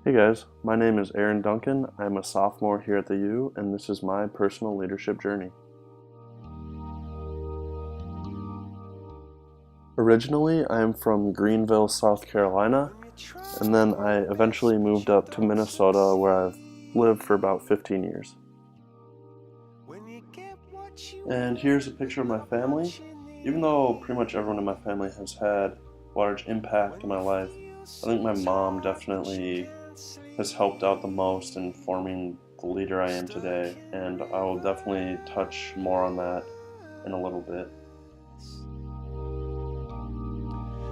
Hey guys, my name is Aaron Duncan. I'm a sophomore here at the U, and this is my personal leadership journey. Originally, I'm from Greenville, South Carolina, and then I eventually moved up to Minnesota where I've lived for about 15 years. And here's a picture of my family. Even though pretty much everyone in my family has had a large impact in my life, I think my mom definitely has helped out the most in forming the leader I am today, and I will definitely touch more on that in a little bit.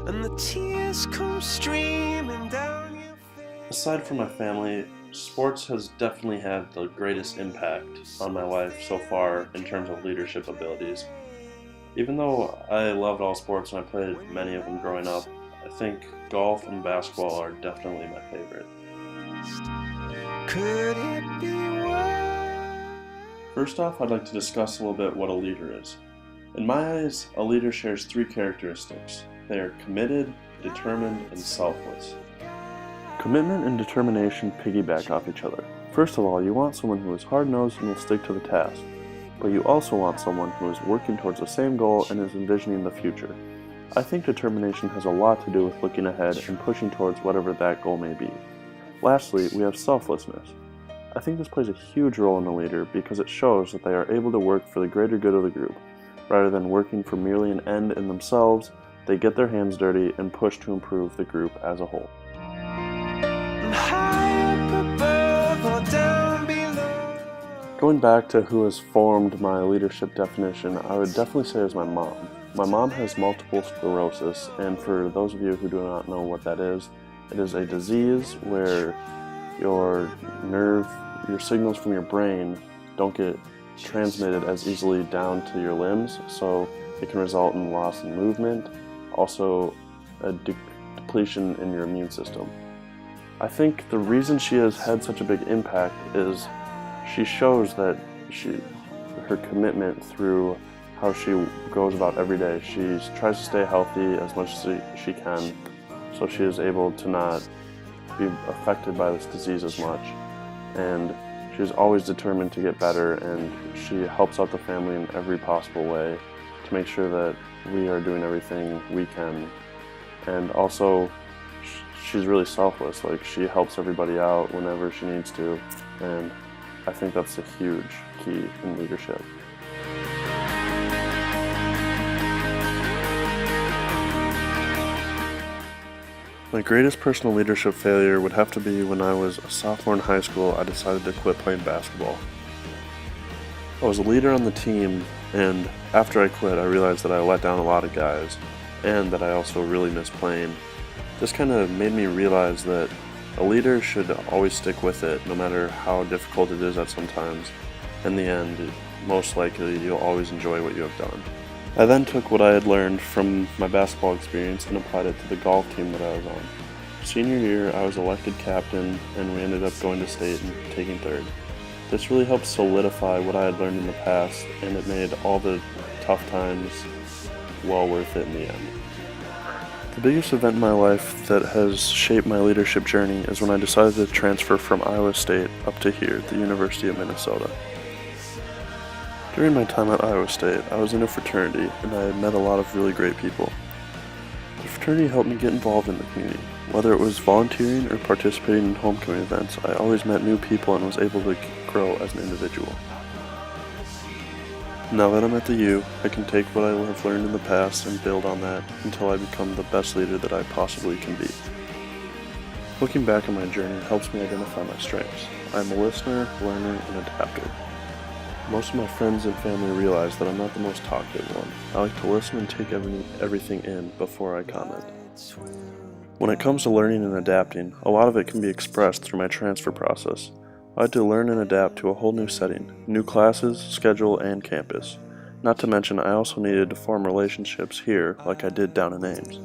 And the tears come streaming down your face. Aside from my family, sports has definitely had the greatest impact on my life so far in terms of leadership abilities. Even though I loved all sports and I played many of them growing up, I think golf and basketball are definitely my favorite. Could it be worse? First off, I'd like to discuss a little bit what a leader is. In my eyes, a leader shares three characteristics. They are committed, determined, and selfless. Commitment and determination piggyback off each other. First of all, you want someone who is hard-nosed and will stick to the task, but you also want someone who is working towards the same goal and is envisioning the future. I think determination has a lot to do with looking ahead and pushing towards whatever that goal may be. Lastly, we have selflessness. I think this plays a huge role in a leader because it shows that they are able to work for the greater good of the group. Rather than working for merely an end in themselves, they get their hands dirty and push to improve the group as a whole. Going back to who has formed my leadership definition, I would definitely say it's my mom. My mom has multiple sclerosis, and for those of you who do not know what that is, it is a disease where your signals from your brain don't get transmitted as easily down to your limbs, so it can result in loss in movement, also a depletion in your immune system. I think the reason she has had such a big impact is she shows that her commitment through how she goes about every day. She tries to stay healthy as much as she can, so she is able to not be affected by this disease as much. And she's always determined to get better, and she helps out the family in every possible way to make sure that we are doing everything we can. And also, she's really selfless. Like, she helps everybody out whenever she needs to, and I think that's a huge key in leadership. My greatest personal leadership failure would have to be when I was a sophomore in high school. I decided to quit playing basketball. I was a leader on the team, and after I quit, I realized that I let down a lot of guys, and that I also really missed playing. This kind of made me realize that a leader should always stick with it, no matter how difficult it is at some times. In the end, most likely, you'll always enjoy what you have done. I then took what I had learned from my basketball experience and applied it to the golf team that I was on. Senior year, I was elected captain, and we ended up going to state and taking third. This really helped solidify what I had learned in the past, and it made all the tough times well worth it in the end. The biggest event in my life that has shaped my leadership journey is when I decided to transfer from Iowa State up to here, the University of Minnesota. During my time at Iowa State, I was in a fraternity, and I had met a lot of really great people. The fraternity helped me get involved in the community. Whether it was volunteering or participating in homecoming events, I always met new people and was able to grow as an individual. Now that I'm at the U, I can take what I have learned in the past and build on that until I become the best leader that I possibly can be. Looking back on my journey helps me identify my strengths. I'm a listener, learner, and adapter. Most of my friends and family realize that I'm not the most talkative one. I like to listen and take everything in before I comment. When it comes to learning and adapting, a lot of it can be expressed through my transfer process. I had to learn and adapt to a whole new setting, new classes, schedule, and campus. Not to mention, I also needed to form relationships here like I did down in Ames.